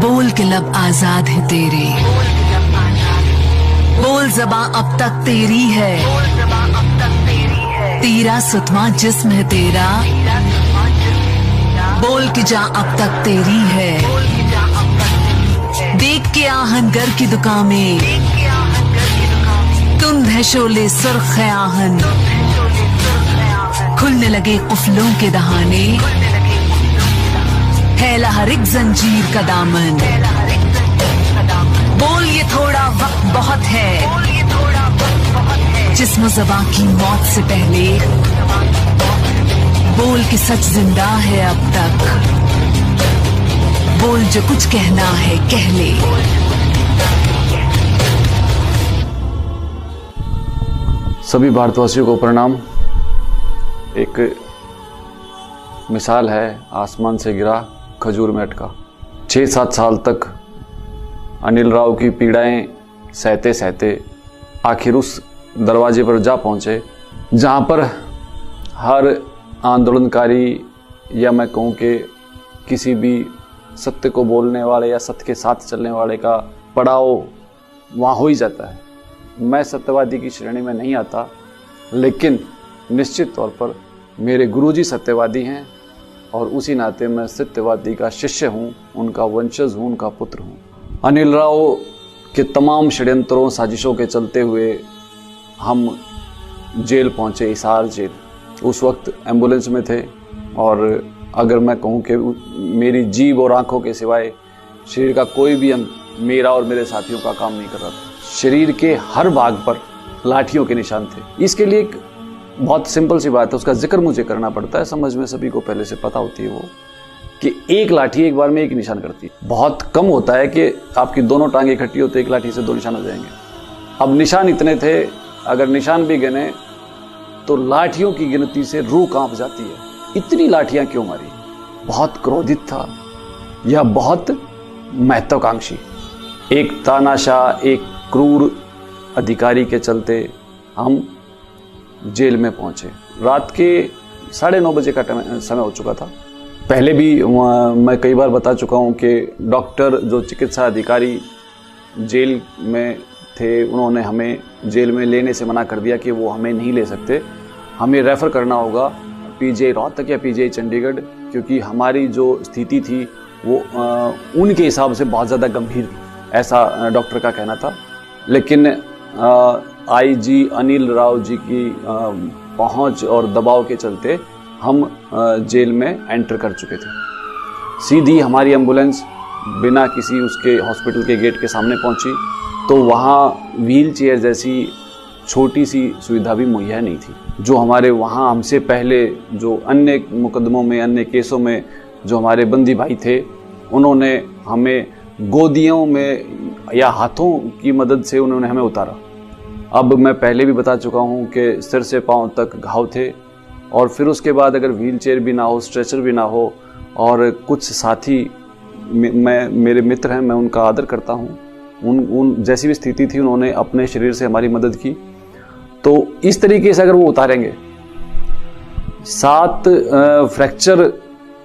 बोल के लब आजाद है तेरे, बोल ज़बां अब तक तेरी है, तेरा सुतमा जिस्म है तेरा, बोल के जा अब तक तेरी है। देख के आहन घर की दुकान में, तुंद है शोले सुर्ख है आहन, खुलने लगे कुफलों के दहाने, फैला हर एक जंजीर का दामन। बोल ये थोड़ा वक्त बहुत है, जिस्म ज़बां की मौत से पहले, बोल कि सच जिंदा है अब तक, बोल जो कुछ कहना है कह ले। सभी भारतवासियों को प्रणाम। एक मिसाल है आसमान से गिरा खजूर में अटका। 6-7 साल तक अनिल राव की पीड़ाएं सहते सहते आखिर उस दरवाजे पर जा पहुंचे जहां पर हर आंदोलनकारी या मैं कहूं कि किसी भी सत्य को बोलने वाले या सत्य के साथ चलने वाले का पड़ाव वहाँ हो ही जाता है। मैं सत्यवादी की श्रेणी में नहीं आता, लेकिन निश्चित तौर पर मेरे गुरुजी सत्यवादी हैं और उसी नाते मैं सत्यवादी का शिष्य हूँ, उनका वंशज हूँ, उनका पुत्र हूँ। अनिल राव के तमाम षड्यंत्रों साजिशों के चलते हुए हम जेल पहुँचे, हिसार जेल। उस वक्त एम्बुलेंस में थे और अगर मैं कहूँ कि मेरी जीभ और आंखों के सिवाय शरीर का कोई भी अंग मेरा और मेरे साथियों का काम नहीं कर रहा था। शरीर के हर भाग पर लाठियों के निशान थे। इसके लिए एक बहुत सिंपल सी बात है, उसका जिक्र मुझे करना पड़ता है, समझ में सभी को पहले से पता होती है वो कि एक लाठी एक बार में एक निशान करती है। बहुत कम होता है कि आपकी दोनों टांगे इकट्ठी हो तो एक लाठी से 2 निशान हो जाएंगे। अब निशान इतने थे, अगर निशान भी गिने तो लाठियों की गिनती से रूह कांप जाती है। इतनी लाठियां क्यों मारी? बहुत क्रोधित था या बहुत महत्वाकांक्षी? एक तानाशाह, एक क्रूर अधिकारी के चलते हम जेल में पहुंचे। रात के 9:30 बजे का समय हो चुका था। पहले भी मैं कई बार बता चुका हूं कि डॉक्टर जो चिकित्सा अधिकारी जेल में थे, उन्होंने हमें जेल में लेने से मना कर दिया कि वो हमें नहीं ले सकते, हमें रेफ़र करना होगा पीजीआई रोहतक या पीजीआई चंडीगढ़, क्योंकि हमारी जो स्थिति थी वो उनके हिसाब से बहुत ज़्यादा गंभीर थी, ऐसा डॉक्टर का कहना था। लेकिन आईजी अनिल राव जी की पहुंच और दबाव के चलते हम जेल में एंटर कर चुके थे। सीधी हमारी एम्बुलेंस बिना किसी उसके हॉस्पिटल के गेट के सामने पहुंची तो वहाँ व्हील चेयर जैसी छोटी सी सुविधा भी मुहैया नहीं थी। जो हमारे वहाँ हमसे पहले जो अन्य मुकदमों में, अन्य केसों में जो हमारे बंदी भाई थे, उन्होंने हमें गोदियों में या हाथों की मदद से उन्होंने हमें उतारा। अब मैं पहले भी बता चुका हूँ कि सिर से पांव तक घाव थे और फिर उसके बाद अगर व्हील चेयर भी ना हो, स्ट्रेचर भी ना हो और कुछ साथी मेरे मित्र हैं, मैं उनका आदर करता हूँ, उन जैसी भी स्थिति थी उन्होंने अपने शरीर से हमारी मदद की। तो इस तरीके से अगर वो उतारेंगे, 7 फ्रैक्चर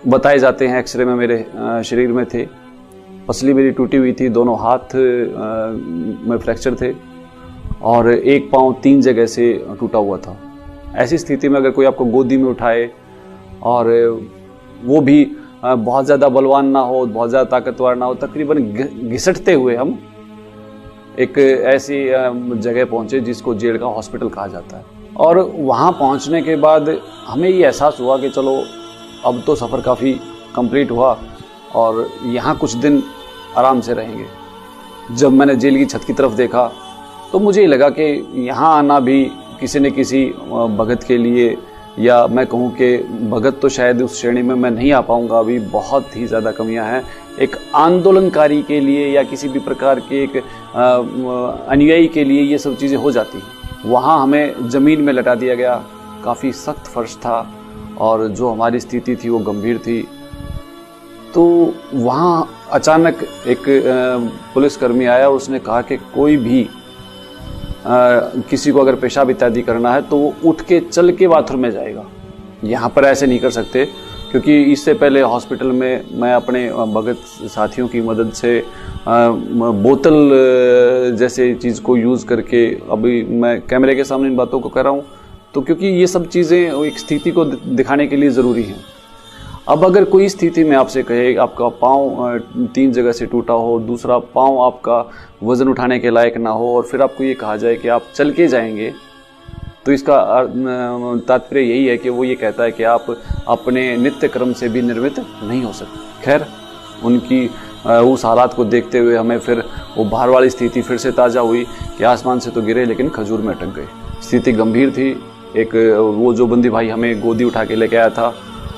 बताए जाते हैं एक्सरे में मेरे शरीर में थे। पसली मेरी टूटी हुई थी, दोनों हाथ में फ्रैक्चर थे और एक पाँव 3 जगह से टूटा हुआ था। ऐसी स्थिति में अगर कोई आपको गोदी में उठाए और वो भी बहुत ज़्यादा बलवान ना हो, बहुत ज़्यादा ताकतवर ना हो, तकरीबन घिसटते हुए हम एक ऐसी जगह पहुँचे जिसको जेल का हॉस्पिटल कहा जाता है। और वहाँ पहुँचने के बाद हमें ये एहसास हुआ कि चलो अब तो सफ़र काफ़ी कंप्लीट हुआ और यहाँ कुछ दिन आराम से रहेंगे। जब मैंने जेल की छत की तरफ देखा तो मुझे लगा कि यहाँ आना भी किसी न किसी भगत के लिए, या मैं कहूँ कि भगत तो शायद उस श्रेणी में मैं नहीं आ पाऊँगा, अभी बहुत ही ज़्यादा कमियाँ हैं। एक आंदोलनकारी के लिए या किसी भी प्रकार के एक अनुयायी के लिए ये सब चीज़ें हो जाती हैं। वहाँ हमें ज़मीन में लटा दिया गया, काफ़ी सख्त फर्श था और जो हमारी स्थिति थी वो गंभीर थी। तो वहाँ अचानक एक पुलिसकर्मी आया और उसने कहा कि कोई भी किसी को अगर पेशाब इत्यादि करना है तो वो उठ के चल के बाथरूम में जाएगा, यहाँ पर ऐसे नहीं कर सकते। क्योंकि इससे पहले हॉस्पिटल में मैं अपने भगत साथियों की मदद से बोतल जैसे चीज़ को यूज़ करके, अभी मैं कैमरे के सामने इन बातों को कर रहा हूँ तो क्योंकि ये सब चीज़ें एक स्थिति को दिखाने के लिए ज़रूरी हैं। अब अगर कोई स्थिति में आपसे कहे आपका पाँव 3 जगह से टूटा हो, दूसरा पाँव आपका वज़न उठाने के लायक ना हो, और फिर आपको ये कहा जाए कि आप चल के जाएंगे, तो इसका तात्पर्य यही है कि वो ये कहता है कि आप अपने नित्य क्रम से भी निर्मित नहीं हो सकते। खैर, उनकी उस हालात को देखते हुए हमें फिर वो बाहर वाली स्थिति फिर से ताज़ा हुई कि आसमान से तो गिरे लेकिन खजूर में अटक गए। स्थिति गंभीर थी। एक वो जो बंदी भाई हमें गोदी उठा के लेके आया था,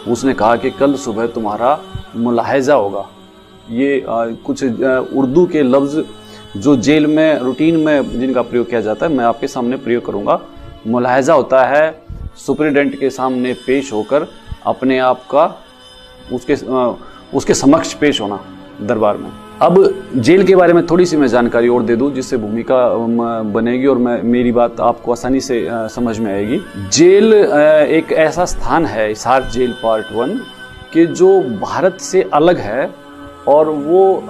उसने कहा कि कल सुबह तुम्हारा मुलाहिजा होगा। ये कुछ उर्दू के लफ्ज़ जो जेल में रूटीन में जिनका प्रयोग किया जाता है, मैं आपके सामने प्रयोग करूँगा। मुलाहिजा होता है सुपरिटेंडेंट के सामने पेश होकर अपने आप का उसके समक्ष पेश होना दरबार में। अब जेल के बारे में थोड़ी सी मैं जानकारी और दे दूं जिससे भूमिका बनेगी और मेरी बात आपको आसानी से समझ में आएगी। जेल एक ऐसा स्थान है, हिसार जेल पार्ट 1, कि जो भारत से अलग है और वो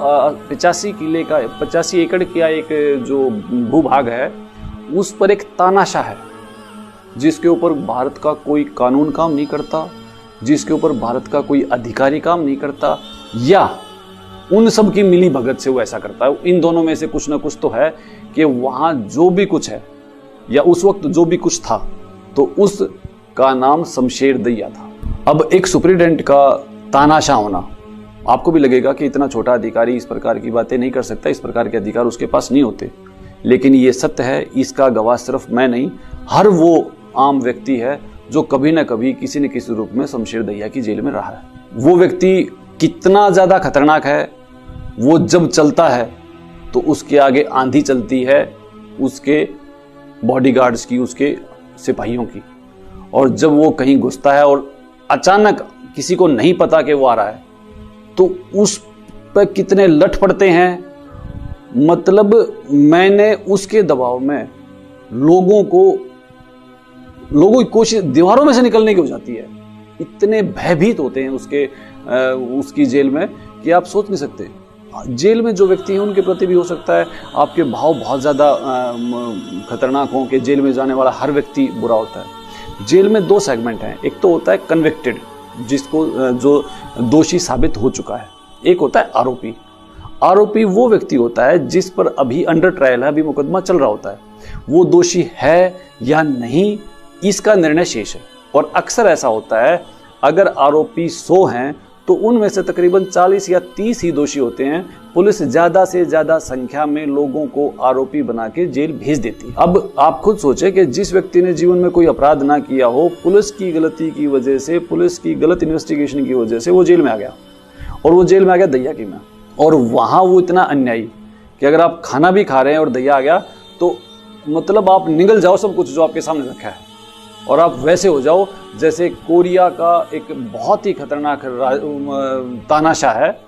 85 एकड़ का एक जो भूभाग है उस पर एक तानाशाह है जिसके ऊपर भारत का कोई कानून काम नहीं करता, जिसके ऊपर भारत का कोई अधिकारी काम नहीं करता, या उन सब की मिली भगत से वो ऐसा करता है। इन दोनों में से कुछ ना कुछ तो है कि वहां जो भी कुछ है या उस वक्त जो भी कुछ था तो उसका नाम शमशेर दैया था। अब एक सुपरिटेंडेंट का तानाशाह होना, आपको भी लगेगा कि इतना छोटा अधिकारी इस प्रकार की बातें नहीं कर सकता, इस प्रकार के अधिकार उसके पास नहीं होते, लेकिन ये सत्य है। इसका गवाह सिर्फ मैं नहीं, हर वो आम व्यक्ति है जो कभी ना कभी किसी न किसी रूप में शमशेर दैया की जेल में रहा है। वो व्यक्ति कितना ज्यादा खतरनाक है, वो जब चलता है तो उसके आगे आंधी चलती है उसके बॉडीगार्ड्स की, उसके सिपाहियों की, और जब वो कहीं घुसता है और अचानक किसी को नहीं पता कि वो आ रहा है तो उस पर कितने लठ पड़ते हैं। मतलब मैंने उसके दबाव में लोगों की कोशिश दीवारों में से निकलने की हो जाती है। इतने भयभीत होते हैं उसकी जेल में कि आप सोच नहीं सकते। जेल में जो व्यक्ति हैं उनके प्रति भी हो सकता है आपके भाव बहुत ज़्यादा खतरनाक हों कि जेल में जाने वाला हर व्यक्ति बुरा होता है। जेल में 2 सेगमेंट हैं। एक तो होता है कन्विक्टेड, जिसको जो दोषी साबित हो चुका है। एक होता है आरोपी। आरोपी वो व्यक्ति होता है जिस पर अभी अंडर ट्रायल है, अभी मुकदमा चल रहा होता है, वो दोषी है या नहीं इसका निर्णय शेष है। और अक्सर ऐसा होता है अगर आरोपी 100 हैं तो उनमें से तकरीबन 40 या 30 ही दोषी होते हैं। पुलिस ज्यादा से ज्यादा संख्या में लोगों को आरोपी बना के जेल भेज देती है। अब आप खुद सोचें कि जिस व्यक्ति ने जीवन में कोई अपराध ना किया हो, पुलिस की गलती की वजह से, पुलिस की गलत इन्वेस्टिगेशन की वजह से वो जेल में आ गया, और वो जेल में आ गया दैया की में, और वहां वो इतना अन्यायी कि अगर आप खाना भी खा रहे हैं और दैया आ गया तो मतलब आप निगल जाओ सब कुछ जो आपके सामने रखा है और आप वैसे हो जाओ जैसे कोरिया का एक बहुत ही खतरनाक तानाशाह है,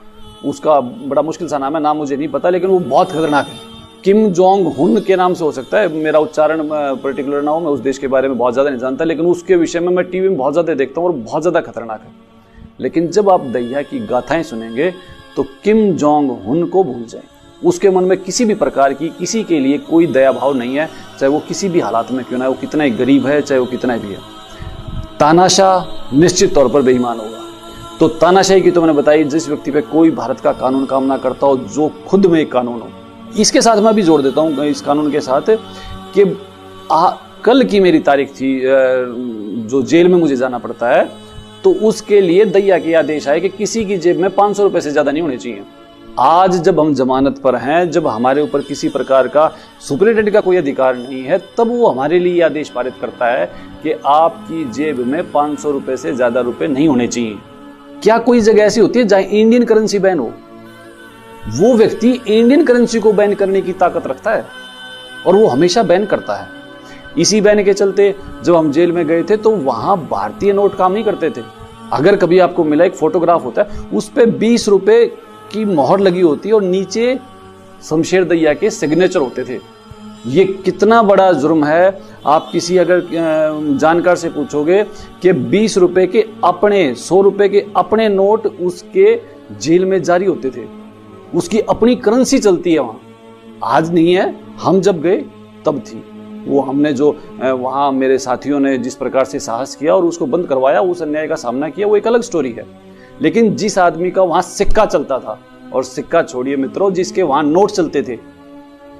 उसका बड़ा मुश्किल सा नाम है, नाम मुझे नहीं पता, लेकिन वो बहुत खतरनाक है। किम जोंग हुन के नाम से हो सकता है, मेरा उच्चारण पर्टिकुलर ना हो, मैं उस देश के बारे में बहुत ज़्यादा नहीं जानता, लेकिन उसके विषय में मैं टीवी में बहुत ज़्यादा देखता हूँ और बहुत ज़्यादा खतरनाक है। लेकिन जब आप दैया की गाथाएं सुनेंगे तो किम जोंग हुन को भूल जाएं। उसके मन में किसी भी प्रकार की किसी के लिए कोई दया भाव नहीं है, चाहे वो किसी भी हालात में क्यों ना, वो कितना ही गरीब है, चाहे वो कितना भी है। तानाशाह निश्चित तौर पर बेईमान होगा। तो तानाशाही की तो मैंने बताई, जिस व्यक्ति पे कोई भारत का कानून काम ना करता हो, जो खुद में एक कानून हो। इसके साथ मैं भी जोड़ देता हूँ इस कानून के साथ कि कल की मेरी तारीख थी जो जेल में मुझे जाना पड़ता है, तो उसके लिए दैया के आदेश आए कि किसी की जेब में 500 रुपए से ज्यादा नहीं होने चाहिए। आज जब हम जमानत पर हैं, जब हमारे ऊपर किसी प्रकार का सुपरिटेंडेंट का कोई अधिकार नहीं है, तब वो हमारे लिए आदेश पारित करता है कि आपकी जेब में 500 रुपए से ज्यादा रुपए नहीं होने चाहिए। क्या कोई जगह ऐसी होती है जहां इंडियन करेंसी बैन हो? वो व्यक्ति इंडियन करेंसी को बैन करने की ताकत रखता है और वो हमेशा बैन करता है। इसी बैन के चलते जब हम जेल में गए थे तो वहां भारतीय नोट काम नहीं करते थे। अगर कभी आपको मिला, एक फोटोग्राफ होता है, उस पर 20 रुपए की मोहर लगी होती है और नीचे शमशेर दैया के सिग्नेचर होते थे। ये कितना बड़ा जुर्म है। आप किसी अगर जानकार से पूछोगे कि 20 रुपए के अपने 100 रुपए के अपने नोट उसके जेल में जारी होते थे, उसकी अपनी करेंसी चलती है वहां। आज नहीं है, हम जब गए तब थी वो। हमने जो वहां मेरे साथियों ने जिस प्रकार से साहस किया और उसको बंद करवाया, उस अन्याय का सामना किया, वो एक अलग स्टोरी है। लेकिन जिस आदमी का वहां सिक्का चलता था, और सिक्का छोड़िए मित्रों, जिसके वहां नोट चलते थे,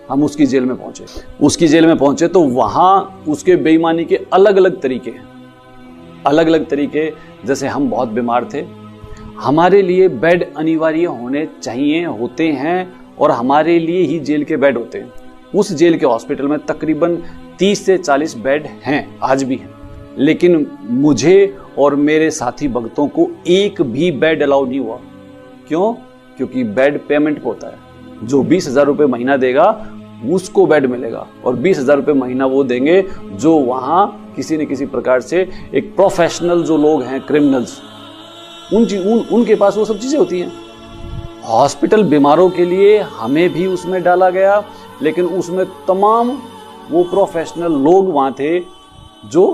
हम उसकी जेल में पहुंचे। उसकी जेल में पहुंचे तो वहां उसके बेईमानी के अलग अलग तरीके हैं, अलग अलग तरीके। जैसे हम बहुत बीमार थे, हमारे लिए बेड अनिवार्य होने चाहिए, होते हैं, और हमारे लिए ही जेल के बेड होते हैं। उस जेल के हॉस्पिटल में तकरीबन 30 से 40 बेड हैं, आज भी हैं। लेकिन मुझे और मेरे साथी भक्तों को एक भी बेड अलाउ नहीं हुआ। क्यों? क्योंकि बेड पेमेंट पे होता है। जो 20,000 रुपये महीना देगा उसको बेड मिलेगा, और 20,000 रुपये महीना वो देंगे जो वहां किसी न किसी प्रकार से एक प्रोफेशनल जो लोग हैं, क्रिमिनल्स, उनके पास वो सब चीजें होती हैं। हॉस्पिटल बीमारों के लिए हमें भी उसमें डाला गया, लेकिन उसमें तमाम वो प्रोफेशनल लोग वहां थे जो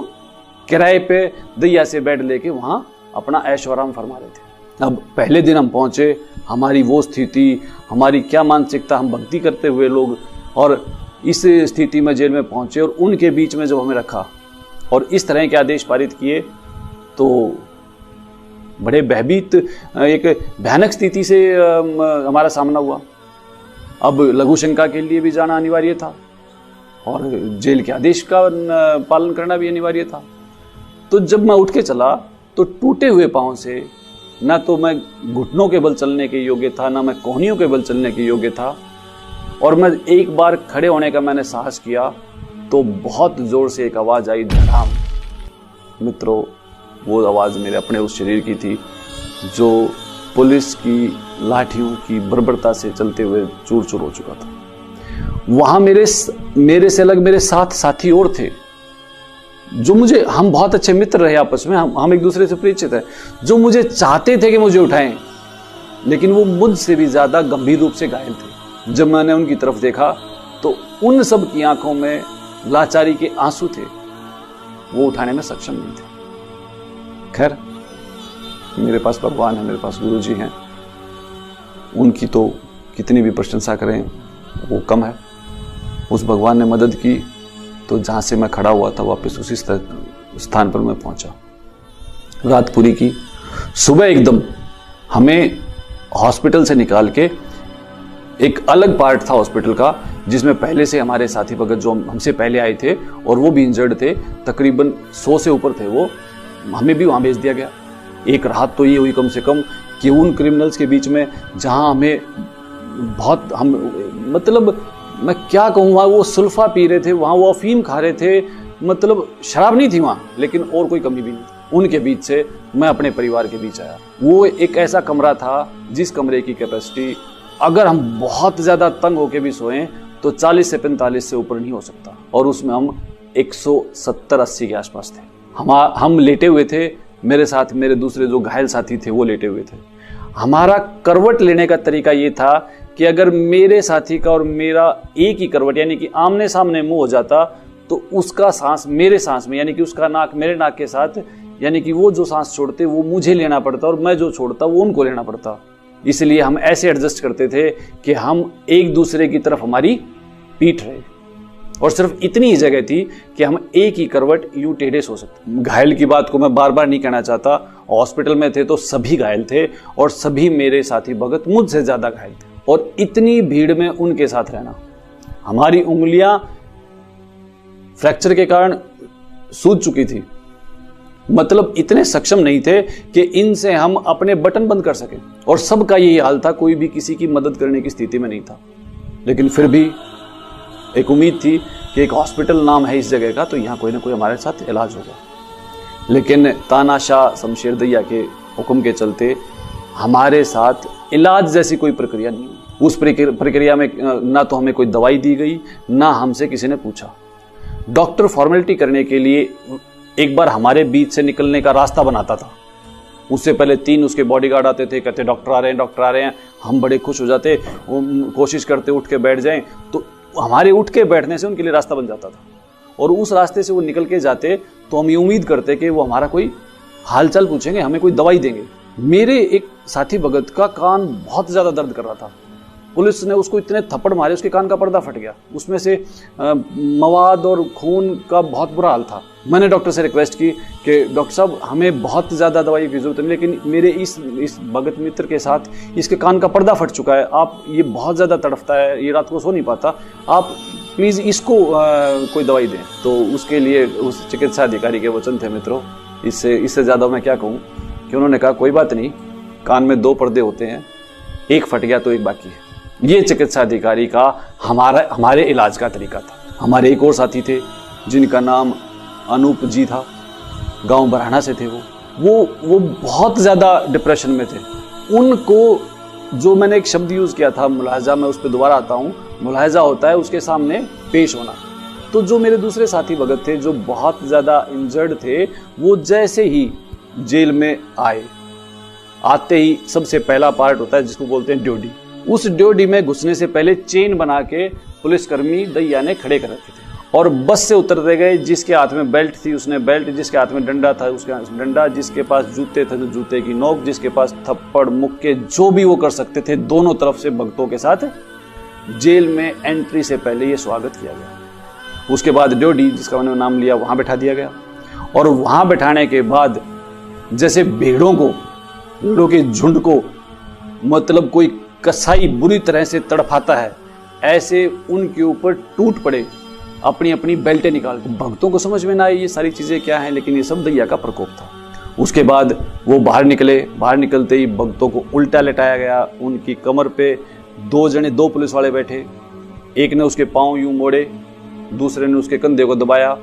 किराए पे दैया से बेड लेके वहां अपना ऐशो आराम फरमा रहे थे। अब पहले दिन हम पहुंचे, हमारी वो स्थिति, हमारी क्या मानसिकता, हम भक्ति करते हुए लोग, और इस स्थिति में जेल में पहुंचे, और उनके बीच में जब हमें रखा और इस तरह के आदेश पारित किए, तो बड़े भयभीत, एक भयानक स्थिति से हमारा सामना हुआ। अब लघु शंका के लिए भी जाना अनिवार्य था, और जेल के आदेश का पालन करना भी अनिवार्य था। तो जब मैं उठ के चला तो टूटे हुए पांव से, ना तो मैं घुटनों के बल चलने के योग्य था, ना मैं कोहनियों के बल चलने के योग्य था। और मैं एक बार खड़े होने का मैंने साहस किया तो बहुत जोर से एक आवाज आई, धड़ाम। मित्रों, वो आवाज मेरे अपने उस शरीर की थी जो पुलिस की लाठियों की बर्बरता से चलते हुए चूर चूर हो चुका था। वहां मेरे से अलग मेरे 7 साथी और थे जो मुझे, हम बहुत अच्छे मित्र रहे आपस में, हम एक दूसरे से परिचित है, जो मुझे चाहते थे कि मुझे उठाएं, लेकिन वो मुझसे भी ज्यादा गंभीर रूप से घायल थे। जब मैंने उनकी तरफ देखा तो उन सब की आंखों में लाचारी के आंसू थे, वो उठाने में सक्षम नहीं थे। खैर, मेरे पास भगवान है, मेरे पास गुरु जी हैं, उनकी तो कितनी भी प्रशंसा करें वो कम है। उस भगवान ने मदद की तो जहां से मैं खड़ा हुआ था वापस उसी स्थान पर मैं पहुंचा। रात पूरी की, सुबह एकदम हमें हॉस्पिटल से निकाल के एक अलग पार्ट था हॉस्पिटल का, जिसमें पहले से हमारे साथी भगत जो हमसे पहले आए थे और वो भी इंजर्ड थे, तकरीबन 100 से ऊपर थे, वो हमें भी वहां भेज दिया गया। एक राहत तो ये हुई कम से कम कि उन क्रिमिनल्स के बीच में जहां हमें बहुत, हम मतलब मैं क्या कहूँ, वहां वो सुल्फा पी रहे थे, वहां वो अफीम खा रहे थे, मतलब शराब नहीं थी वहां, लेकिन और कोई कमी भी नहीं थी। उनके बीच से मैं अपने परिवार के बीच आया। वो एक ऐसा कमरा था जिस कमरे की कैपेसिटी, अगर हम बहुत ज्यादा तंग होके भी सोएं तो 40 से 45 से ऊपर नहीं हो सकता, और उसमें हम 170-80 के आसपास थे। हम लेटे हुए थे, मेरे साथ मेरे दूसरे जो घायल साथी थे वो लेटे हुए थे। हमारा करवट लेने का तरीका ये था कि अगर मेरे साथी का और मेरा एक ही करवट, यानी कि आमने सामने मुंह हो जाता, तो उसका सांस मेरे सांस में, यानी कि उसका नाक मेरे नाक के साथ, यानी कि वो जो सांस छोड़ते वो मुझे लेना पड़ता और मैं जो छोड़ता वो उनको लेना पड़ता। इसलिए हम ऐसे एडजस्ट करते थे कि हम एक दूसरे की तरफ हमारी पीठ रहे, और सिर्फ इतनी ही जगह थी कि हम एक ही करवट यूं टेढ़े सो सकते। घायल की बात को मैं बार बार नहीं कहना चाहता, हॉस्पिटल में थे तो सभी घायल थे, और सभी मेरे साथी भगत मुझसे ज्यादा घायल थे, और इतनी भीड़ में उनके साथ रहना, हमारी उंगलियां फ्रैक्चर के कारण सूज चुकी थी, मतलब इतने सक्षम नहीं थे कि इनसे हम अपने बटन बंद कर सकें, और सबका यही हाल था, कोई भी किसी की मदद करने की स्थिति में नहीं था। लेकिन फिर भी एक उम्मीद थी कि एक हॉस्पिटल नाम है इस जगह का, तो यहाँ कोई ना कोई हमारे साथ इलाज होगा। लेकिन तानाशाह शमशेर दैया के हुक्म के चलते हमारे साथ इलाज जैसी कोई प्रक्रिया नहीं हुई। उस प्रक्रिया में ना तो हमें कोई दवाई दी गई, ना हमसे किसी ने पूछा। डॉक्टर फॉर्मेलिटी करने के लिए एक बार हमारे बीच से निकलने का रास्ता बनाता था, उससे पहले 3 उसके बॉडीगार्ड आते थे, कहते डॉक्टर आ रहे हैं, डॉक्टर आ रहे हैं। हम बड़े खुश हो जाते, कोशिश करते उठ के बैठ जाएं, तो हमारे उठ के बैठने से उनके लिए रास्ता बन जाता था, और उस रास्ते से वो निकल के जाते तो हम ये उम्मीद करते कि वो हमारा कोई हालचाल पूछेंगे, हमें कोई दवाई देंगे। मेरे एक साथी भगत का कान बहुत ज़्यादा दर्द कर रहा था। पुलिस ने उसको इतने थप्पड़ मारे, उसके कान का पर्दा फट गया, उसमें से मवाद और खून का बहुत बुरा हाल था। मैंने डॉक्टर से रिक्वेस्ट की कि डॉक्टर साहब हमें बहुत ज़्यादा दवाई की ज़रूरत नहीं, लेकिन मेरे इस भगत मित्र के साथ इसके कान का पर्दा फट चुका है, आप ये बहुत ज़्यादा तड़फता है, ये रात को सो नहीं पाता, आप प्लीज़ इसको कोई दवाई दें। तो उसके लिए उस चिकित्सा अधिकारी के वचन थे मित्रों, इससे ज़्यादा मैं क्या कहूँ, कि उन्होंने कहा कोई बात नहीं, कान में 2 पर्दे होते हैं, एक फट गया तो एक बाकी है। ये चिकित्सा अधिकारी का हमारे इलाज का तरीका था। हमारे एक और साथी थे जिनका नाम अनूप जी था, गांव बरहाना से थे। वो बहुत ज़्यादा डिप्रेशन में थे। उनको जो मैंने एक शब्द यूज़ किया था मुलाहजा, मैं उस पर दोबारा आता हूँ। मुलाहजा होता है उसके सामने पेश होना। तो जो मेरे दूसरे साथी भगत थे जो बहुत ज़्यादा इंजर्ड थे, वो जैसे ही जेल में आते ही सबसे पहला पार्ट होता है जिसको बोलते हैं ड्योडी। उस ड्योडी में घुसने से पहले चेन बना के पुलिसकर्मी दैया ने खड़े कर रखे थे, और बस से उतरते गए। जिसके हाथ में बेल्ट थी उसने बेल्ट, जिसके हाथ में डंडा था उसके हाथ में डंडा, जिसके पास जूते थे तो जूते की नोक, जिसके पास थप्पड़ मुक्के जो भी वो कर सकते थे, दोनों तरफ से भक्तों के साथ जेल में एंट्री से पहले ये स्वागत किया गया। उसके बाद ड्योडी, जिसका उन्होंने नाम लिया, वहां बैठा दिया गया। और वहां बैठाने के बाद जैसे भेड़ों के झुंड को मतलब कोई कसाई बुरी तरह से तड़फाता है, ऐसे उनके ऊपर टूट पड़े, अपनी अपनी बेल्टें निकाल। भक्तों को समझ में ना आई ये सारी चीजें क्या हैं, लेकिन ये सब दैया का प्रकोप था। उसके बाद वो बाहर निकले। बाहर निकलते ही भक्तों को उल्टा लेटाया गया। उनकी कमर पे 2 पुलिस वाले बैठे, एक ने उसके पांव यूं मोड़े, दूसरे ने उसके कंधे को दबाया,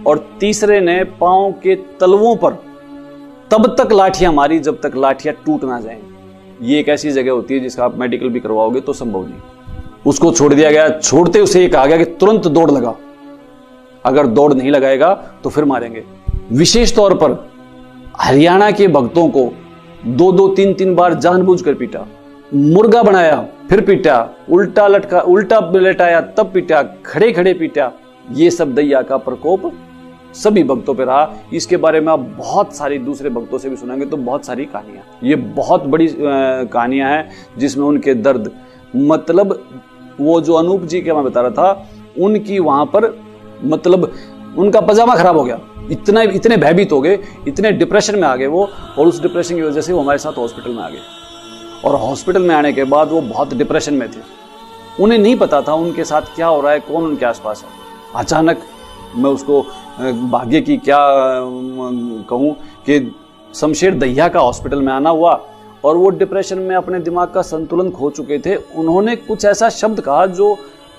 और तीसरे ने पांव के तलवों पर तब तक लाठियां मारी जब तक लाठियां टूट ना जाएं। ये एक ऐसी जगह होती है जिसका आप मेडिकल भी करवाओगे तो संभव नहीं। उसको छोड़ दिया गया। छोड़ते उसे ये कहा गया कि तुरंत दौड़ लगा, अगर दौड़ नहीं लगाएगा तो फिर मारेंगे। विशेष तौर पर हरियाणा के भक्तों को 2-2, 3-3 बार जानबूझकर पीटा, मुर्गा बनाया फिर पीटा, उल्टा लेटाया तब पीटा, खड़े खड़े पीटा। ये सब दैया का प्रकोप सभी भक्तों पे रहा। इसके बारे में आप बहुत सारी दूसरे भक्तों से भी सुनेंगे तो बहुत सारी कहानियां, ये बहुत बड़ी कहानियां हैं जिसमें उनके दर्द, मतलब वो जो अनूप जी के मैं बता रहा था, उनकी वहां पर मतलब उनका पजामा खराब हो गया, इतने भयभीत हो गए, इतने डिप्रेशन में आ गए वो, और उस डिप्रेशन की वजह से वो हमारे साथ हॉस्पिटल में आ गए। और हॉस्पिटल में आने के बाद वो बहुत डिप्रेशन में थे। उन्हें नहीं पता था उनके साथ क्या हो रहा है, कौन उनके आसपास है। अचानक मैं उसको भाग्य की क्या कहूँ कि शमशेर दैया का हॉस्पिटल में आना हुआ, और वो डिप्रेशन में अपने दिमाग का संतुलन खो चुके थे। उन्होंने कुछ ऐसा शब्द कहा जो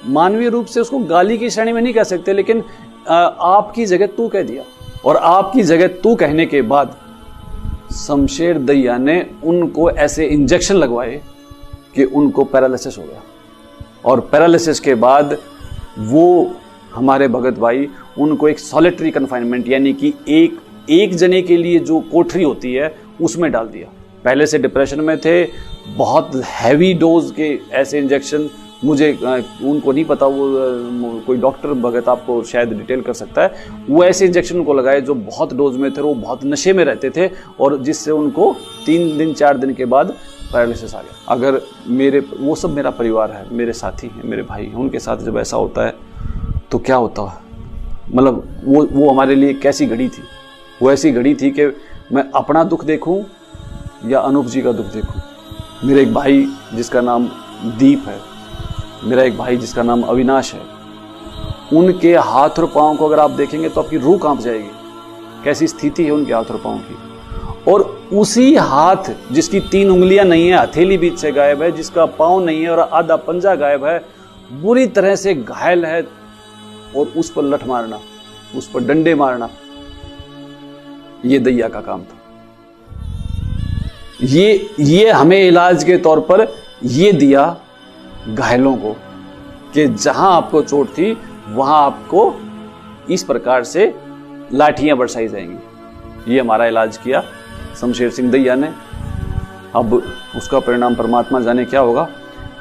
मानवीय रूप से उसको गाली की श्रेणी में नहीं कह सकते, लेकिन आपकी जगह तू कह दिया। और आपकी जगह तू कहने के बाद शमशेर दैया ने उनको ऐसे इंजेक्शन लगवाए कि उनको पैरालिसिस हो गया। और पैरालिसिस के बाद वो हमारे भगत भाई, उनको एक सॉलिटरी कन्फाइनमेंट यानी कि एक जने के लिए जो कोठरी होती है उसमें डाल दिया। पहले से डिप्रेशन में थे, बहुत हैवी डोज के ऐसे इंजेक्शन, मुझे उनको नहीं पता, वो कोई डॉक्टर भगत आपको शायद डिटेल कर सकता है। वो ऐसे इंजेक्शन उनको लगाए जो बहुत डोज में थे, वो बहुत नशे में रहते थे, और जिससे उनको 3 दिन 4 दिन के बाद पैरालिसिस आ गया। अगर वो सब मेरा परिवार है, मेरे साथी हैं, मेरे भाई हैं, उनके साथ जब ऐसा होता है तो क्या होता है, मतलब वो हमारे लिए कैसी घड़ी थी। वो ऐसी घड़ी थी कि मैं अपना दुख देखूं या अनूप जी का दुख देखूं। मेरे एक भाई जिसका नाम दीप है, मेरा एक भाई जिसका नाम अविनाश है, उनके हाथ और पाँव को अगर आप देखेंगे तो आपकी रूह कांप जाएगी, कैसी स्थिति है उनके हाथ और पाँव की। और उसी हाथ जिसकी 3 उंगलियां नहीं है, हथेली बीच से गायब है, जिसका पाँव नहीं है और आधा पंजा गायब है, बुरी तरह से घायल है, और उस पर लठ मारना, उस पर डंडे मारना, ये दैया का काम था। ये हमें इलाज के तौर पर ये दिया घायलों को कि जहां आपको चोट थी वहां आपको इस प्रकार से लाठियां बरसाई जाएंगी। ये हमारा इलाज किया शमशेर सिंह दैया ने। अब उसका परिणाम परमात्मा जाने क्या होगा,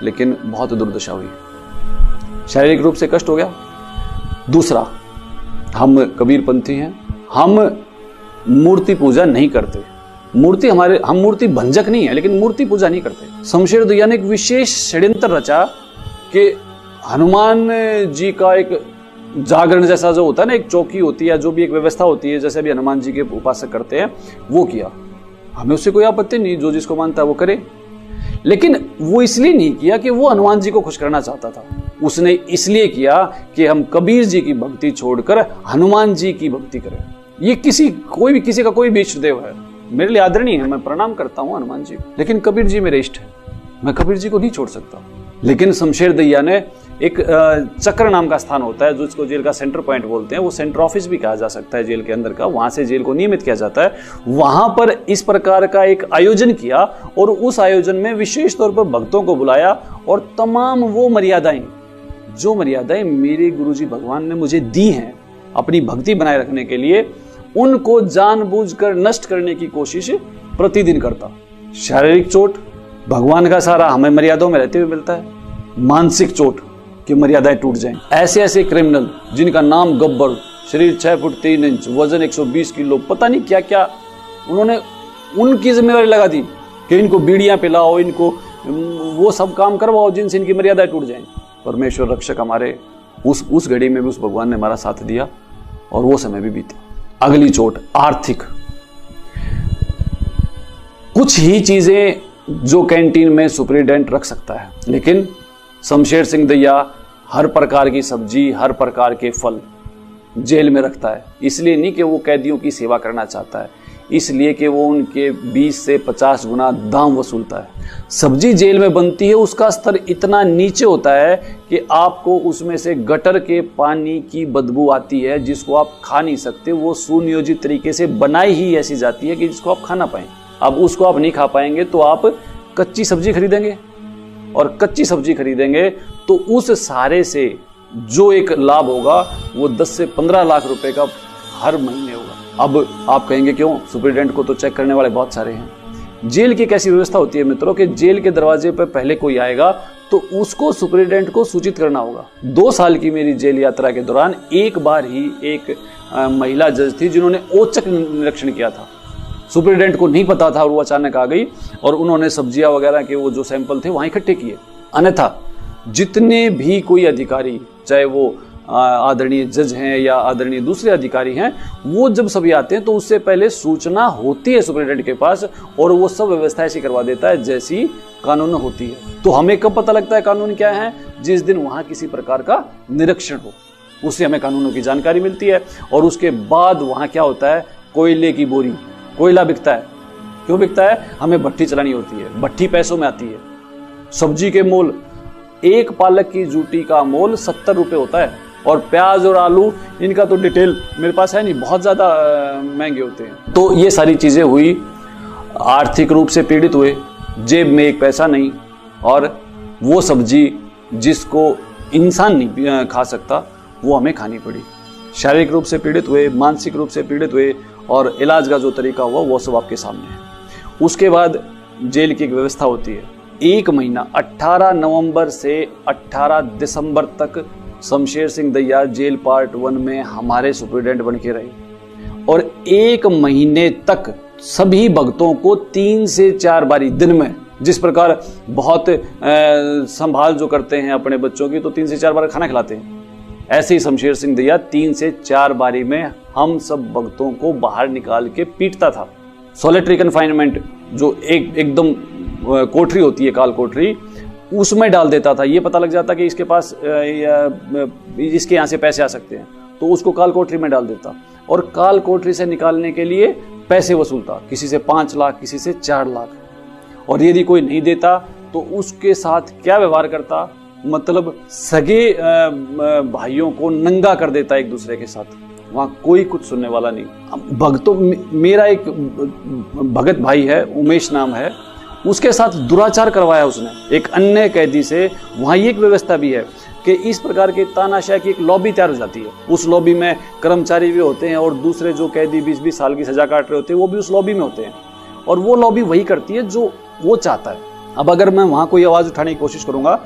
लेकिन बहुत दुर्दशा हुई। शारीरिक रूप से कष्ट हो गया। दूसरा, हम कबीरपंथी हैं, हम मूर्ति पूजा नहीं करते। हम मूर्ति भंजक नहीं है, लेकिन मूर्ति पूजा नहीं करते। शमशेर दहिया ने एक विशेष षड्यंत्र रचा कि हनुमान जी का एक जागरण जैसा जो होता है ना, एक चौकी होती है, जो भी एक व्यवस्था होती है, जैसे अभी हनुमान जी के उपासक करते हैं, वो किया। हमें उससे कोई आपत्ति नहीं, जो जिसको मानता है वो करे। लेकिन वो इसलिए नहीं किया कि वो हनुमान जी को खुश करना चाहता था। उसने इसलिए किया कि हम कबीर जी की भक्ति छोड़कर हनुमान जी की भक्ति करें। ये किसी का कोई भी इष्ट देव है, मेरे लिए आदरणीय है, मैं प्रणाम करता हूं हनुमान जी, लेकिन कबीर जी मेरे इष्ट है, मैं कबीर जी को नहीं छोड़ सकता। लेकिन शमशेर दहिया ने एक चक्र नाम का स्थान होता है, जो इसको जेल का सेंटर पॉइंट बोलते हैं, वो सेंटर ऑफिस भी कहा जा सकता है जेल के अंदर का, वहां से जेल को नियमित किया जाता है। वहां पर इस प्रकार का एक आयोजन किया और उस आयोजन में विशेष तौर पर भक्तों को बुलाया और तमाम वो मर्यादाएं, जो मर्यादाएं मेरे गुरुजी भगवान ने मुझे दी हैं अपनी भक्ति बनाए रखने के लिए, उनको जानबूझकर नष्ट करने की कोशिश प्रतिदिन करता। शारीरिक चोट, भगवान का सहारा हमें मर्यादाओं में रहते हुए मिलता है। मानसिक चोट कि मर्यादाएं टूट जाएं। ऐसे ऐसे क्रिमिनल जिनका नाम गब्बर, शरीर 6 फुट 3 इंच, वजन 120 किलो, पता नहीं क्या क्या, उन्होंने उनकी जिम्मेदारी लगा दी कि इनको बीड़ियां पिलाओ, इनको वो सब काम करवाओ जिनसे इनकी मर्यादाएं टूट जाएं। परमेश्वर रक्षक हमारे उस घड़ी में भी उस भगवान ने हमारा साथ दिया और वो समय भी बीता। अगली चोट आर्थिक। कुछ ही चीजें जो कैंटीन में सुपरिटेंडेंट रख सकता है, लेकिन शमशेर सिंह दहिया हर प्रकार की सब्जी, हर प्रकार के फल जेल में रखता है। इसलिए नहीं कि वो कैदियों की सेवा करना चाहता है, इसलिए कि वो उनके 20 से 50 गुना दाम वसूलता है। सब्जी जेल में बनती है, उसका स्तर इतना नीचे होता है कि आपको उसमें से गटर के पानी की बदबू आती है, जिसको आप खा नहीं सकते। वो सुनियोजित तरीके से बनाई ही ऐसी जाती है कि जिसको आप खा ना पाएं। अब उसको आप नहीं खा पाएंगे तो आप कच्ची सब्जी खरीदेंगे, और कच्ची सब्जी खरीदेंगे तो उस सारे से जो एक लाभ होगा वो 10 से 15 लाख रुपए का हर महीने होगा। अब आप कहेंगे क्यों, सुपरिटेंडेंट को तो चेक करने वाले बहुत सारे हैं। जेल की कैसी व्यवस्था होती है मित्रों कि जेल के दरवाजे पर पहले कोई आएगा तो उसको सुपरिटेंडेंट को सूचित करना होगा। 2 साल की मेरी जेल यात्रा के दौरान एक बार ही एक महिला जज थी जिन्होंने औचक निरीक्षण किया था। सुपरिटेंडेंट को नहीं पता था और वो अचानक आ गई और उन्होंने सब्जियां वगैरह के वो जो सैंपल थे वहां इकट्ठे किए। अन्यथा जितने भी कोई अधिकारी, चाहे वो आदरणीय जज हैं या आदरणीय दूसरे अधिकारी हैं, वो जब सभी आते हैं तो उससे पहले सूचना होती है सुपरिटेंडेंट के पास और वो सब व्यवस्था ऐसी करवा देता है जैसी कानून होती है। तो हमें कब पता लगता है कानून क्या है? जिस दिन वहां किसी प्रकार का निरीक्षण हो, उससे हमें कानूनों की जानकारी मिलती है। और उसके बाद वहां क्या होता है, कोयले की बोरी, कोयला बिकता है। क्यों बिकता है? हमें भट्टी चलानी होती है, भट्टी पैसों में आती है। सब्जी के मोल, एक पालक की जूटी का मोल 70 रुपए होता है, और प्याज और आलू इनका तो डिटेल मेरे पास है नहीं, बहुत ज्यादा महंगे होते हैं। तो ये सारी चीजें हुई, आर्थिक रूप से पीड़ित हुए, जेब में एक पैसा नहीं, और वो सब्जी जिसको इंसान नहीं खा सकता वो हमें खानी पड़ी। शारीरिक रूप से पीड़ित हुए, मानसिक रूप से पीड़ित हुए, और इलाज का जो तरीका हुआ वो सब आपके सामने है। उसके बाद जेल की एक व्यवस्था होती है, 1 महीना 18 नवंबर से 18 दिसंबर तक शमशेर सिंह दहिया जेल पार्ट 1 में हमारे सुपरिटेंडेंट बन के रहे, और 1 महीने तक सभी भक्तों को 3 से 4 बारी दिन में, जिस प्रकार बहुत संभाल जो करते हैं अपने बच्चों की तो 3 से 4 बार खाना खिलाते हैं, ऐसे ही शमशेर सिंह दहिया 3 से 4 बारी में हम सब भक्तों को बाहर निकाल के पीटता था। सॉलिटरी कन्फाइनमेंट जो एकदम कोठरी होती है, काल कोठरी, उसमें डाल देता था। ये पता लग जाता कि इसके पास इसके यहाँ से पैसे आ सकते हैं तो उसको काल कोठरी में डाल देता, और काल कोठरी से निकालने के लिए पैसे वसूलता, किसी से 5 लाख, किसी से 4 लाख। और यदि कोई नहीं देता तो उसके साथ क्या व्यवहार करता, मतलब सगे भाइयों को नंगा कर देता एक दूसरे के साथ। वहां कोई कुछ सुनने वाला नहीं। भक्तों, मेरा एक भगत भाई है, उमेश नाम है, उसके साथ दुराचार करवाया उसने एक अन्य कैदी से। वहां एक व्यवस्था भी है कि इस प्रकार के तानाशाह की एक लॉबी तैयार हो जाती है। उस लॉबी में कर्मचारी भी होते हैं और दूसरे जो कैदी 20-20 साल की सजा काट रहे होते हैं वो भी उस लॉबी में होते हैं, और वो लॉबी वही करती है जो वो चाहता है। अब अगर मैं वहां कोई आवाज उठाने की कोशिश करूंगा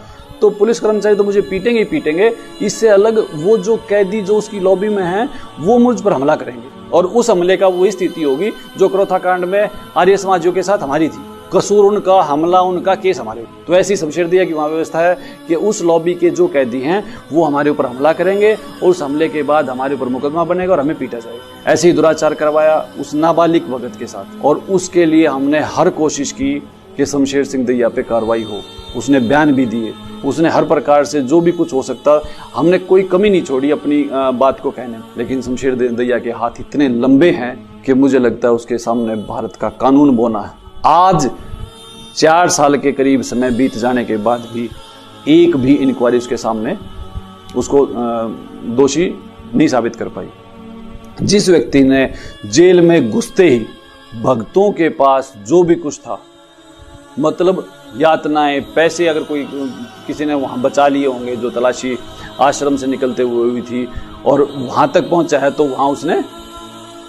तो पुलिस कर्मचारी तो मुझे पीटेंगे ही पीटेंगे, इससे अलग वो जो कैदी जो उसकी लॉबी में हैं वो मुझ पर हमला करेंगे, और उस हमले का वही स्थिति होगी जो क्रोथा कांड में आर्य समाजियों के साथ हमारी थी। कसूर उनका, हमला उनका, केस हमारे। तो ऐसी शमशेर दरिया की वहाँ व्यवस्था है कि उस लॉबी के जो कैदी हैं वो हमारे ऊपर हमला करेंगे और उस हमले के बाद हमारे ऊपर मुकदमा बनेगा और हमें पीटा जाएगा। ऐसे ही दुराचार करवाया उस नाबालिग भगत के साथ, और उसके लिए हमने हर कोशिश की कि शमशेर सिंह दरिया पे कार्रवाई हो। उसने बयान भी दिए, उसने हर प्रकार से जो भी कुछ हो सकता, हमने कोई कमी नहीं छोड़ी अपनी बात को कहने में। लेकिन शमशेर दरिया के हाथ इतने लंबे हैं कि मुझे लगता है उसके सामने भारत का कानून बोना है। आज 4 साल के करीब समय बीत जाने के बाद भी एक भी इंक्वायरी उसके सामने उसको दोषी नहीं साबित कर पाई। जिस व्यक्ति ने जेल में घुसते ही भक्तों के पास जो भी कुछ था, मतलब यातनाएं, पैसे अगर कोई किसी ने वहाँ बचा लिए होंगे, जो तलाशी आश्रम से निकलते हुए हुई थी और वहाँ तक पहुँचा है, तो वहाँ उसने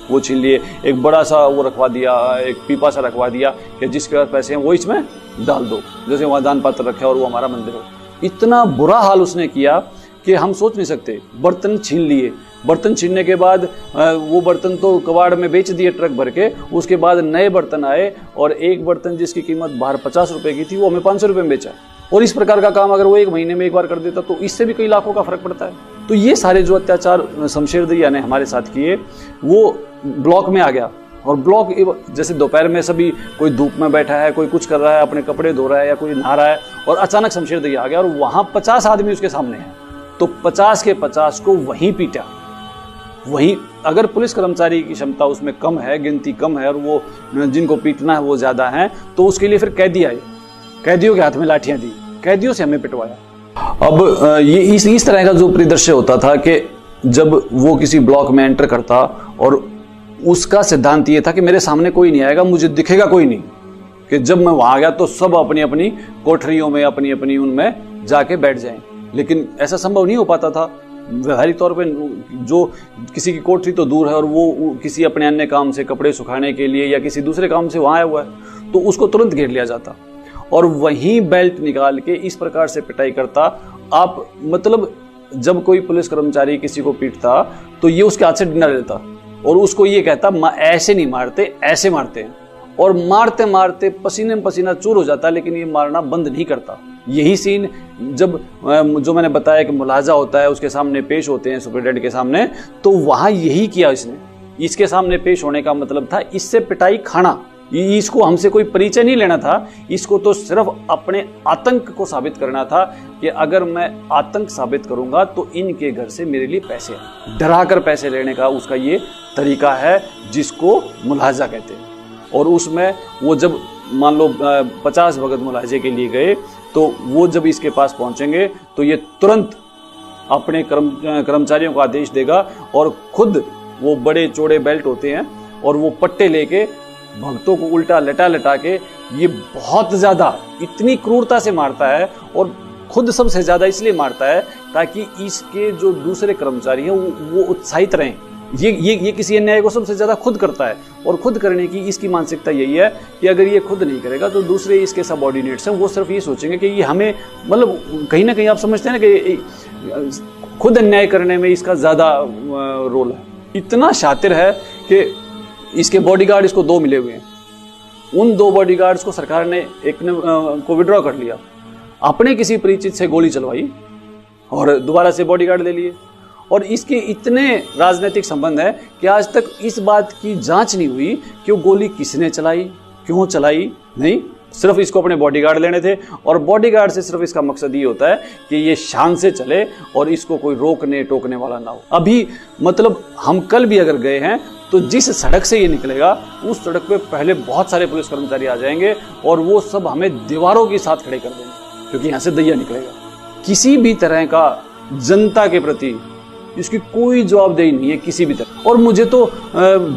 वो छीन लिए। एक बड़ा सा वो रखवा दिया, एक पीपा सा रखवा दिया कि जिसके पास पैसे हैं वो इसमें डाल दो, जैसे वहाँ दान पात्र रखे और वो हमारा मंदिर हो। इतना बुरा हाल उसने किया कि हम सोच नहीं सकते। बर्तन छीन लिए, बर्तन छीनने के बाद वो बर्तन तो कबाड़ में बेच दिए ट्रक भर के। उसके बाद नए बर्तन आए और एक बर्तन जिसकी कीमत बाहर 50 रुपए की थी वो हमें 500 रुपए में बेचा। और इस प्रकार का काम अगर वो 1 महीने में एक बार कर देता तो इससे भी कई लाखों का फर्क पड़ता है। तो ये सारे जो अत्याचार शमशेर दरिया ने हमारे साथ किए, वो ब्लॉक में आ गया। और ब्लॉक जैसे दोपहर में सभी कोई धूप में बैठा है, कोई कुछ कर रहा है, अपने कपड़े धो रहा है या कोई नहा रहा है, और अचानक शमशेर दरिया आ गया और वहां 50 आदमी उसके सामने हैं, तो 50 के 50 को वहीं पीटा। वहीं अगर पुलिस कर्मचारी की क्षमता उसमें कम है, गिनती कम है और वो जिनको पीटना है वो ज्यादा है, तो उसके लिए फिर कैदी आए, कैदियों के हाथ में लाठियां दी, कैदियों से हमें पिटवाया। अब ये इस तरह का जो परिदृश्य होता था कि जब वो किसी ब्लॉक में एंटर करता और उसका सिद्धांत ये था कि मेरे सामने कोई नहीं आएगा, मुझे दिखेगा कोई नहीं, कि जब मैं वहां गया तो सब अपनी अपनी कोठरियों में, अपनी अपनी उनमें जाके बैठ जाएं। लेकिन ऐसा संभव नहीं हो पाता था। व्यवहारिक तौर पे जो किसी की कोठरी तो दूर है और वो किसी अपने अन्य काम से, कपड़े सुखाने के लिए या किसी दूसरे काम से वहां आया हुआ है, तो उसको तुरंत घेर लिया जाता और वहीं बेल्ट निकाल के इस प्रकार से पिटाई करता। आप मतलब जब कोई पुलिस कर्मचारी किसी को पीटता तो ये उसके हाथ से डंडा लेता और उसको ये कहता ऐसे नहीं मारते, ऐसे मारते हैं, और मारते मारते पसीने में पसीना चूर हो जाता, लेकिन ये मारना बंद नहीं करता। यही सीन जब जो मैंने बताया कि मुलाजा होता है, उसके सामने पेश होते हैं सुपरिटेंडेंट के सामने, तो वहां यही किया इसने। इसके सामने पेश होने का मतलब था इससे पिटाई खाना। इसको हमसे कोई परिचय नहीं लेना था, इसको तो सिर्फ अपने आतंक को साबित करना था कि अगर मैं आतंक साबित करूंगा तो इनके घर से मेरे लिए पैसे आए। डरा कर पैसे लेने का उसका ये तरीका है जिसको मुलाजा कहते हैं। और उसमें वो जब मान लो 50 भगत मुलाजे के लिए गए, तो वो जब इसके पास पहुंचेंगे तो ये तुरंत अपने कर्मचारियों को आदेश देगा और खुद वो बड़े चौड़े बेल्ट होते हैं और वो पट्टे लेके भक्तों को उल्टा लटा लटा के ये बहुत ज्यादा इतनी क्रूरता से मारता है, और खुद सबसे ज्यादा इसलिए मारता है ताकि इसके जो दूसरे कर्मचारी हैं वो उत्साहित रहें। ये किसी अन्याय को सबसे ज्यादा खुद करता है, और खुद करने की इसकी मानसिकता यही है कि अगर ये खुद नहीं करेगा तो दूसरे इसके सबऑर्डिनेट्स हैं वो सिर्फ ये सोचेंगे कि ये हमें, मतलब कहीं ना कहीं आप समझते हैं ना कि खुद अन्याय करने में इसका ज्यादा रोल है। इतना शातिर है कि इसके बॉडीगार्ड इसको 2 मिले हुए हैं। उन 2 बॉडीगार्ड्स को सरकार ने एक ने को विड्रॉ कर लिया, अपने किसी परिचित से गोली चलवाई और दोबारा से बॉडीगार्ड ले लिए। और इसके इतने राजनीतिक संबंध है कि आज तक इस बात की जांच नहीं हुई कि वो गोली किसने चलाई, क्यों चलाई। नहीं, सिर्फ इसको अपने बॉडीगार्ड लेने थे, और बॉडीगार्ड से सिर्फ इसका मकसद ये होता है कि ये शान से चले और इसको कोई रोकने टोकने वाला ना हो। अभी मतलब हम कल भी अगर गए हैं तो जिस सड़क से ये निकलेगा उस सड़क पे पहले बहुत सारे पुलिस कर्मचारी आ जाएंगे और वो सब हमें दीवारों के साथ खड़े कर देंगे, क्योंकि यहाँ से दरिया निकलेगा। किसी भी तरह का जनता के प्रति इसकी कोई जवाबदेही नहीं है किसी भी तरह। और मुझे तो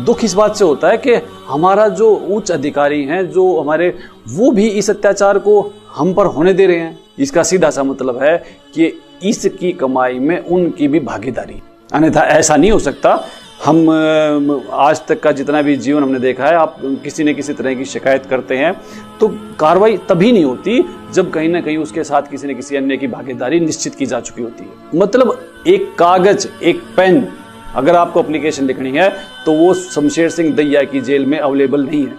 दुख इस बात से होता है कि हमारा जो उच्च अधिकारी हैं, जो हमारे, वो भी इस अत्याचार को हम पर होने दे रहे हैं। इसका सीधा सा मतलब है कि इसकी कमाई में उनकी भी भागीदारी, अन्यथा ऐसा नहीं हो सकता हम आज तक का जितना भी जीवन हमने देखा है, आप किसी न किसी तरह की शिकायत करते हैं तो कार्रवाई तभी नहीं होती जब कहीं ना कहीं उसके साथ किसी न किसी अन्य की भागीदारी निश्चित की जा चुकी होती है। मतलब एक कागज, एक पेन, अगर आपको एप्लीकेशन लिखनी है तो वो शमशेर सिंह दैया की जेल में अवेलेबल नहीं है।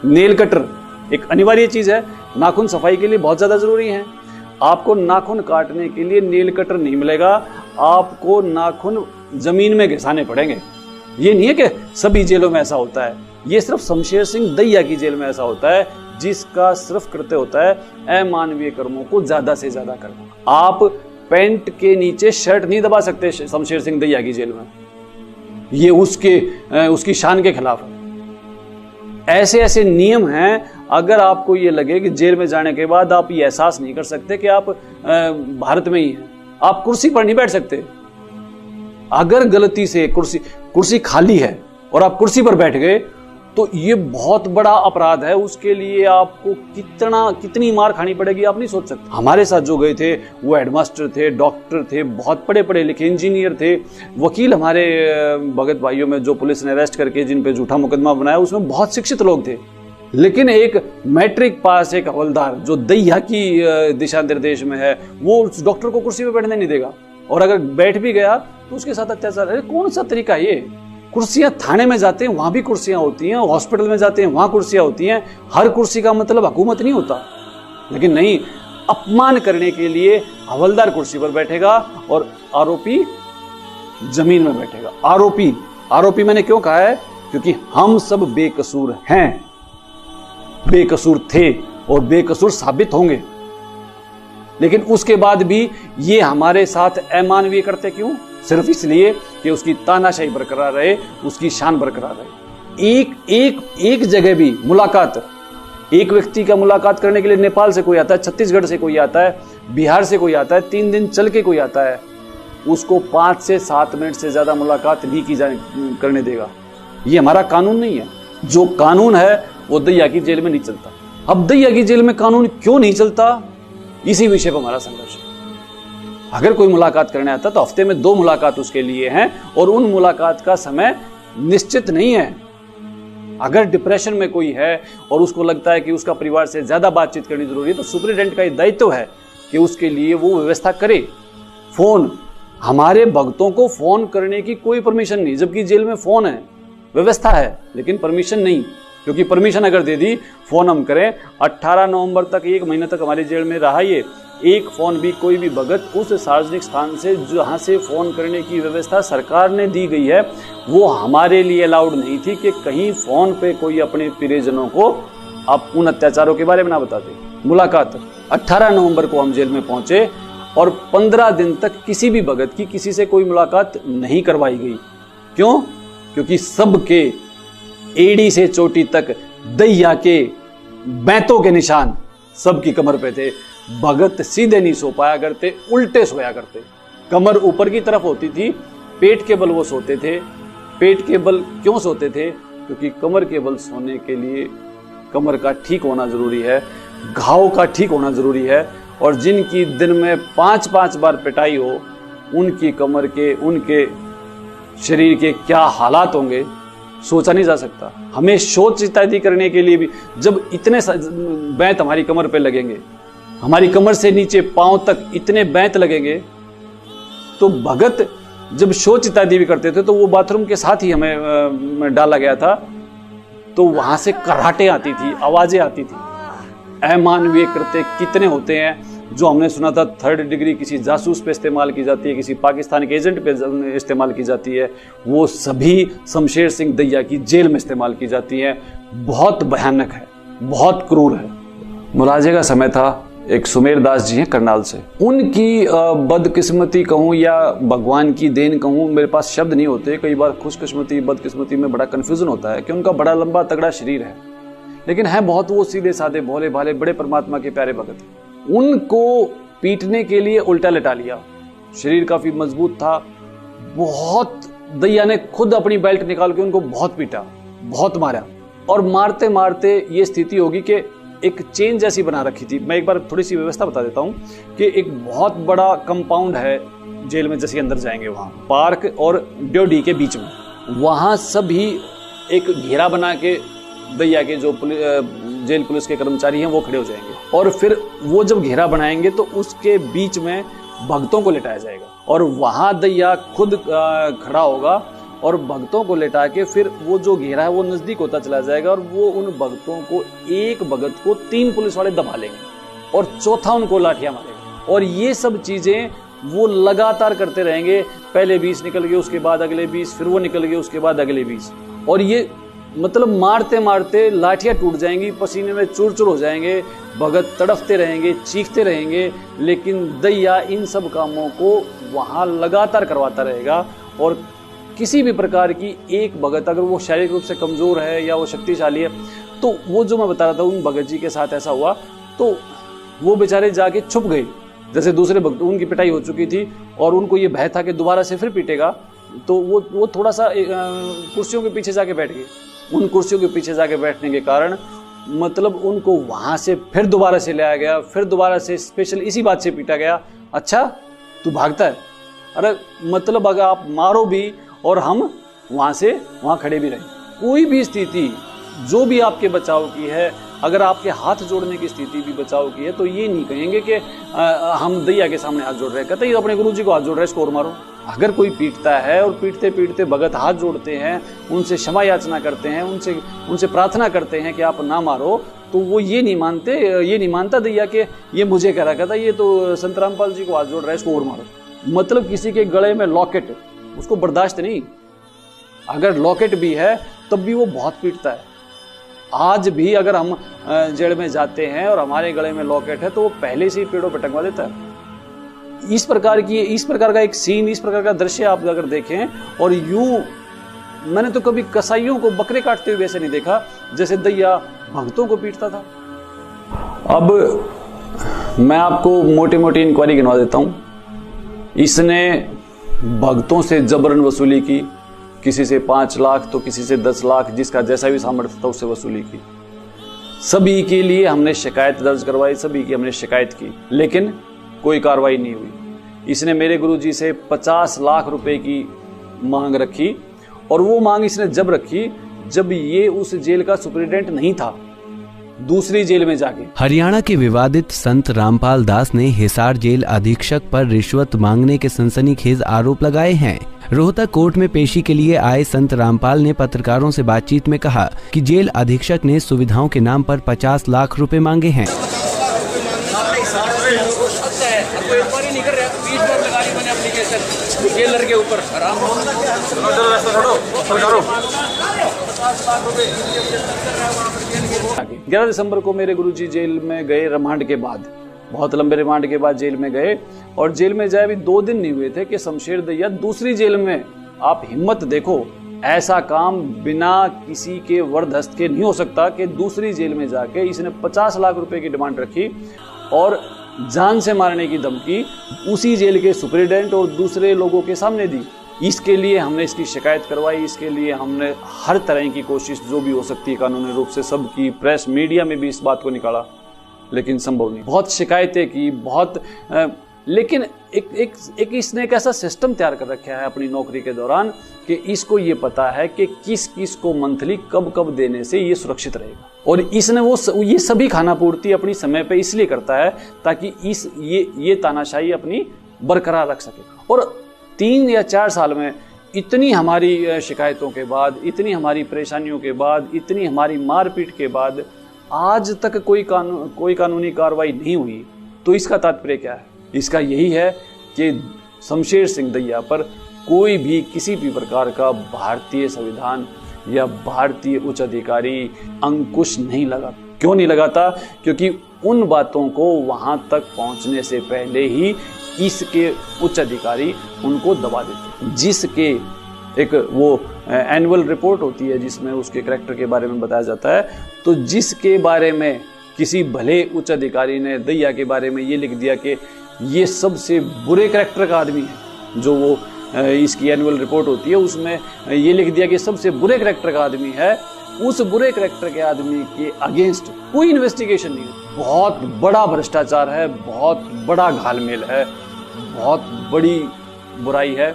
नेल कटर एक अनिवार्य चीज है, नाखून सफाई के लिए बहुत ज्यादा जरूरी है। आपको नाखून काटने के लिए नेल कटर नहीं मिलेगा, आपको नाखून जमीन में घिसाने पड़ेंगे। ये नहीं है कि सभी जेलों में ऐसा होता है, ये सिर्फ शमशेर सिंह दैया की जेल में ऐसा होता है, जिसका सिर्फ कृत्य होता है अमानवीय कर्मों को ज्यादा से ज्यादा करना। आप पैंट के नीचे शर्ट नहीं दबा सकते शमशेर सिंह दैया की जेल में, ये उसकी शान के खिलाफ है। ऐसे ऐसे नियम हैं, अगर आपको ये लगे कि जेल में जाने के बाद आप ये एहसास नहीं कर सकते कि आप भारत में ही हैं, आप कुर्सी पर नहीं बैठ सकते। अगर गलती से कुर्सी खाली है और आप कुर्सी पर बैठ गए तो ये बहुत बड़ा अपराध है, उसके लिए आपको कितनी मार खानी पड़ेगी आप नहीं सोच सकते। हमारे साथ जो गए थे वो हेडमास्टर थे, डॉक्टर थे, बहुत पढ़े लिखे इंजीनियर थे, वकील हमारे भगत भाइयों में जो पुलिस ने अरेस्ट करके जिन पे झूठा मुकदमा बनाया उसमें बहुत शिक्षित लोग थे। लेकिन एक मैट्रिक पास एक हवलदार जो दैया की दिशा निर्देश में है, वो उस डॉक्टर को कुर्सी पे बैठने नहीं देगा, और अगर बैठ भी गया तो उसके साथ अत्याचार। अरे कौन सा तरीका है ये? कुर्सियां थाने में जाते हैं वहां भी कुर्सियां होती हैं, हॉस्पिटल में जाते हैं वहां कुर्सियां होती हैं, हर कुर्सी का मतलब हुकूमत नहीं होता। लेकिन नहीं, अपमान करने के लिए हवलदार कुर्सी पर बैठेगा और आरोपी जमीन में बैठेगा। आरोपी मैंने क्यों कहा है? क्योंकि हम सब बेकसूर हैं, बेकसूर थे और बेकसूर साबित होंगे। लेकिन उसके बाद भी ये हमारे साथ अमानवीय करते क्यों? सिर्फ इसलिए कि उसकी तानाशाही बरकरार रहे, उसकी शान बरकरार रहे। एक जगह भी मुलाकात, एक व्यक्ति का मुलाकात करने के लिए नेपाल से कोई आता है, छत्तीसगढ़ से कोई आता है, बिहार से कोई आता है, 3 दिन चल के कोई आता है, उसको 5 से 7 मिनट से ज्यादा मुलाकात नहीं करने देगा। ये हमारा कानून नहीं है। जो कानून है वो दैया की जेल में नहीं चलता। अब दैया की जेल में कानून क्यों नहीं चलता, इसी विषय पर हमारा संघर्ष है। अगर कोई मुलाकात करने आता तो हफ्ते में 2 मुलाकात उसके लिए हैं और उन मुलाकात का समय निश्चित नहीं है। अगर डिप्रेशन में कोई है और उसको लगता है कि उसका परिवार से ज्यादा बातचीत करनी जरूरी है तो सुपरिटेंडेंट का ये दायित्व है कि उसके लिए वो व्यवस्था करे। फोन, हमारे भक्तों को फोन करने की कोई परमिशन नहीं, जबकि जेल में फोन है, व्यवस्था है, लेकिन परमिशन नहीं। क्योंकि परमिशन अगर दे दी फोन हम करें, 18 नवंबर तक 1 महीने तक हमारी जेल में रहा ये, एक फोन भी कोई भी भगत उस सार्वजनिक स्थान से जहां से फोन करने की व्यवस्था सरकार ने दी गई है वो हमारे लिए अलाउड नहीं थी कि कहीं फोन पे कोई अपने प्रियजनों को आप उन अत्याचारों के बारे में ना बताते। मुलाकात 18 नवंबर को हम जेल में पहुंचे और 15 दिन तक किसी भी भगत की किसी से कोई मुलाकात नहीं करवाई गई। क्यों? क्योंकि सबके एड़ी से चोटी तक दैया के बैंतों के निशान सबकी कमर पे थे। भगत सीधे नहीं सो पाया करते, उल्टे सोया करते। कमर ऊपर की तरफ होती थी, पेट के बल वो सोते थे। पेट के बल क्यों सोते थे? क्योंकि कमर के बल सोने के लिए कमर का ठीक होना जरूरी है, घाव का ठीक होना जरूरी है। और जिनकी दिन में 5-5 बार पिटाई हो, उनकी कमर के, उनके शरीर के क्या हालात होंगे सोचा नहीं जा सकता। हमें शोच इत्यादि करने के लिए भी जब इतने बैंत हमारी कमर पे लगेंगे, हमारी कमर से नीचे पांव तक इतने बैंत लगेंगे, तो भगत जब शौच इत्यादि भी करते थे तो वो बाथरूम के साथ ही हमें डाला गया था, तो वहां से कराहटें आती थी, आवाजें आती थी। अमानवीय कृत्य कितने होते हैं जो हमने सुना था 3rd डिग्री किसी जासूस पे इस्तेमाल की जाती है, किसी पाकिस्तान के एजेंट पे इस्तेमाल की जाती है, वो सभी शमशेर सिंह दैया की जेल में इस्तेमाल की जाती है। बहुत भयानक है, बहुत क्रूर है। मुलाजे का समय था, एक सुमेर दास जी हैं करनाल से, उनकी बदकिस्मती कहूँ या भगवान की देन कहूँ, मेरे पास शब्द नहीं होते। कई बार खुशकिस्मती बदकिस्मती में बड़ा कन्फ्यूजन होता है कि उनका बड़ा लंबा तगड़ा शरीर है, लेकिन है बहुत वो सीधे साधे भोले भाले बड़े परमात्मा के प्यारे भगत। उनको पीटने के लिए उल्टा लेटा लिया, शरीर काफी मजबूत था, बहुत दैया ने खुद अपनी बेल्ट निकाल के उनको बहुत पीटा, बहुत मारा, और मारते मारते ये स्थिति होगी कि एक चेन जैसी बना रखी थी। मैं एक बार थोड़ी सी व्यवस्था बता देता हूँ कि एक बहुत बड़ा कंपाउंड है जेल में, जैसे अंदर जाएंगे वहाँ पार्क और ड्योडी के बीच में वहाँ सभी एक घेरा बना के दैया के जो जेल पुलिस के कर्मचारी हैं वो खड़े हो जाएंगे, और फिर वो जब घेरा बनाएंगे तो उसके बीच में भक्तों को लिटाया जाएगा, और वहाँ दैया खुद खड़ा होगा और भक्तों को लेटा के फिर वो जो घेरा है वो नजदीक होता चला जाएगा, और वो उन भक्तों को, एक भगत को 3 पुलिस वाले दबा लेंगे और चौथा उनको लाठियां मारेंगे। और ये सब चीजें वो लगातार करते रहेंगे। पहले 20 निकल गए, उसके बाद अगले 20, फिर वो निकल गए, उसके बाद अगले 20, और ये मतलब मारते मारते लाठियां टूट जाएंगी, पसीने में चूर चूर हो जाएंगे, भगत तड़फते रहेंगे, चीखते रहेंगे, लेकिन दैया इन सब कामों को वहां लगातार करवाता रहेगा। और किसी भी प्रकार की एक भगत, अगर वो शारीरिक रूप से कमजोर है या वो शक्तिशाली है, तो वो जो मैं बता रहा था उन भगत जी के साथ ऐसा हुआ, तो वो बेचारे जाके छुप गए। जैसे दूसरे भक्त, उनकी पिटाई हो चुकी थी और उनको ये भय था कि दोबारा से फिर पीटेगा, तो वो थोड़ा सा कुर्सियों के पीछे जाके बैठ गए। उन कुर्सियों के पीछे जाके बैठने के कारण मतलब उनको वहां से फिर दोबारा से लाया गया, फिर दोबारा से स्पेशल इसी बात से पीटा गया, अच्छा तू भागता है, अरे मतलब अगर आप मारो भी और हम वहां खड़े भी रहे। कोई भी स्थिति जो भी आपके बचाव की है, अगर आपके हाथ जोड़ने की स्थिति भी बचाव की है, तो ये नहीं कहेंगे कि हम दैया के सामने हाथ जोड़ रहे हैं, कहते हैं अपने गुरु जी को हाथ जोड़ रहे हैं, इसको और मारो। अगर कोई पीटता है और पीटते पीटते भगत हाथ जोड़ते हैं, उनसे क्षमा याचना करते हैं, उनसे प्रार्थना करते हैं कि आप ना मारो, तो वो ये नहीं मानता दैया कि ये मुझे कह रहा, कहता ये तो संत रामपाल जी को हाथ जोड़ रहा है, इसको और मारो। मतलब किसी के गले में लॉकेट, उसको बर्दाश्त नहीं, अगर लॉकेट भी है तब भी वो बहुत पीटता है। आज भी अगर हम जेल में जाते हैं और हमारे गले में लॉकेट है तो वो पहले से ही पेड़ों पर टंगवा देता है। इस प्रकार का एक सीन, इस प्रकार का दृश्य आप अगर देखें, और यूं मैंने तो कभी कसाईयों को बकरे काटते हुए वैसे नहीं देखा जैसे दैया भक्तों को पीटता था। अब मैं आपको मोटी मोटी इंक्वायरी गिनवा देता हूं। इसने भक्तों से जबरन वसूली की, किसी से 5 लाख तो किसी से 10 लाख, जिसका जैसा भी सामर्थ्य था उससे वसूली की। सभी के लिए हमने शिकायत दर्ज करवाई, सभी की हमने शिकायत की, लेकिन कोई कार्रवाई नहीं हुई। इसने मेरे गुरुजी से 50 लाख रुपए की मांग रखी, और वो मांग इसने जब रखी जब ये उस जेल का सुपरिटेंडेंट नहीं था, दूसरी जेल में जाके। हरियाणा के विवादित संत रामपाल दास ने हिसार जेल अधीक्षक पर रिश्वत मांगने के सनसनीखेज आरोप लगाए हैं। रोहतक कोर्ट में पेशी के लिए आए संत रामपाल ने पत्रकारों से बातचीत में कहा कि जेल अधीक्षक ने सुविधाओं के नाम पर 50 लाख रुपए मांगे हैं। के ऊपर 11 दिसंबर को मेरे गुरुजी जेल में गए, रिमांड के बाद, बहुत लंबे रिमांड के बाद जेल में गए, और जेल में जाए भी 2 दिन नहीं हुए थे कि शमशेर दैया दूसरी जेल में, आप हिम्मत देखो, ऐसा काम बिना किसी के वरदस्त के नहीं हो सकता कि दूसरी जेल में जाके इसने 50 लाख रुपए की डिमांड रखी और जान से मारने की धमकी उसी जेल के सुपरिटेंडेंट और दूसरे लोगों के सामने दी। इसके लिए हमने इसकी शिकायत करवाई, इसके लिए हमने हर तरह की कोशिश जो भी हो सकती है कानूनी रूप से सब की, प्रेस मीडिया में भी इस बात को निकाला, लेकिन संभव नहीं। बहुत शिकायतें की, बहुत लेकिन एक इसने एक ऐसा सिस्टम तैयार कर रखा है अपनी नौकरी के दौरान कि इसको ये पता है कि किस किस को मंथली कब कब देने से ये सुरक्षित रहेगा, और इसने ये सभी खाना पूर्ति अपनी समय पे इसलिए करता है ताकि ये तानाशाही अपनी बरकरार रख सके। और 3 या 4 साल में इतनी हमारी शिकायतों के बाद, इतनी हमारी परेशानियों के बाद, इतनी हमारी मारपीट के बाद आज तक कोई कानूनी कार्रवाई नहीं हुई। तो इसका तात्पर्य क्या है? इसका यही है कि शमशेर सिंह दैया पर कोई भी किसी भी प्रकार का भारतीय संविधान या भारतीय उच्च अधिकारी अंकुश नहीं लगा। क्यों नहीं लगाता? क्योंकि उन बातों को वहां तक पहुंचने से पहले ही इसके उच्च अधिकारी उनको दबा देते। जिसके एक वो एनुअल रिपोर्ट होती है जिसमें उसके कैरेक्टर के बारे में बताया जाता है, तो जिसके बारे में किसी भले उच्च अधिकारी ने दैया के बारे में ये लिख दिया कि ये सबसे बुरे कैरेक्टर का आदमी है, जो वो इसकी एनुअल रिपोर्ट होती है उसमें ये लिख दिया कि सबसे बुरे कैरेक्टर का आदमी है, उस बुरे कैरेक्टर के आदमी के अगेंस्ट कोई इन्वेस्टिगेशन नहीं है। बहुत बड़ा भ्रष्टाचार है, बहुत बड़ा घालमेल है, बहुत बड़ी बुराई है,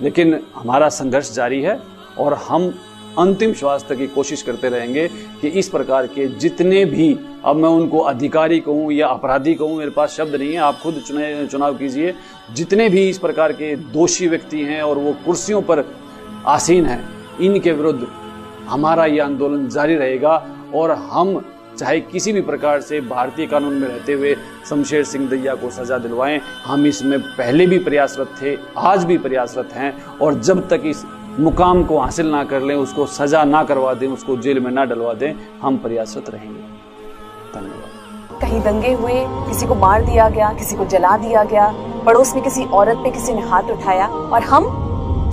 लेकिन हमारा संघर्ष जारी है। और हम अंतिम श्वास तक की कोशिश करते रहेंगे कि इस प्रकार के जितने भी, अब मैं उनको अधिकारी कहूँ या अपराधी कहूँ, मेरे पास शब्द नहीं है, आप खुद चुनाव कीजिए, जितने भी इस प्रकार के दोषी व्यक्ति हैं और वो कुर्सियों पर आसीन हैं, इनके विरुद्ध हमारा ये आंदोलन जारी रहेगा। और हम चाहे किसी भी प्रकार से भारतीय कानून में रहते हुए शमशेर सिंह दैया को सजा दिलवाएं, हम इसमें पहले भी प्रयासरत थे, आज भी प्रयासरत हैं, और जब तक इस मुकाम को हासिल ना कर लें, उसको सजा ना करवा दें, उसको जेल में ना डलवा दें, हम प्रयासरत रहेंगे। धन्यवाद। कहीं दंगे हुए, किसी को मार दिया गया, किसी को जला दिया गया, पड़ोस में किसी औरत पे किसी ने हाथ उठाया और हम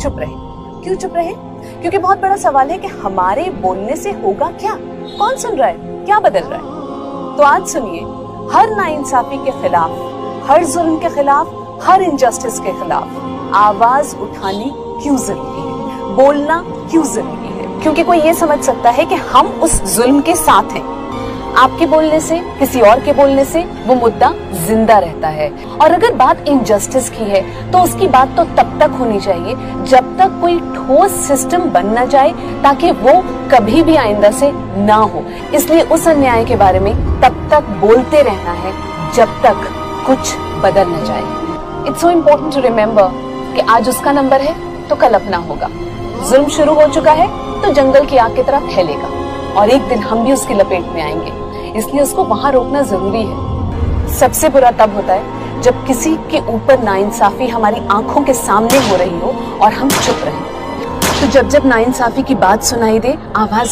चुप रहे। क्यों चुप रहे? क्योंकि बहुत बड़ा सवाल है कि हमारे बोलने से होगा क्या? कौन सुन रहा है? क्या बदल रहा है? तो आज सुनिए, हर नाइंसाफी के खिलाफ, हर जुल्म के खिलाफ, हर इनजस्टिस के खिलाफ आवाज उठानी क्यों जरूरी है, बोलना क्यों जरूरी है। क्योंकि कोई ये समझ सकता है कि हम उस जुल्म के साथ हैं। आपके बोलने से, किसी और के बोलने से वो मुद्दा जिंदा रहता है। और अगर बात इनजस्टिस की है तो उसकी बात तो तब तक होनी चाहिए जब तक कोई ठोस सिस्टम बन न जाए, ताकि वो कभी भी आइंदा से ना हो। इसलिए उस अन्याय के बारे में तब तक बोलते रहना है जब तक कुछ बदल न जाए। It's so important to remember कि आज उसका नंबर है तो कल अपना होगा। जुल्म शुरू हो चुका है तो जंगल की आग की तरह फैलेगा और एक दिन हम भी उसकी लपेट में आएंगे। इसलिए उसको वहां रोकना जरूरी है। सबसे बुरा तब होता है जब किसी के ऊपर नाइंसाफी हमारी आंखों के सामने हो रही हो और हम चुप रहें। तो जब जब नाइंसाफी की बात सुनाई दे, आवाज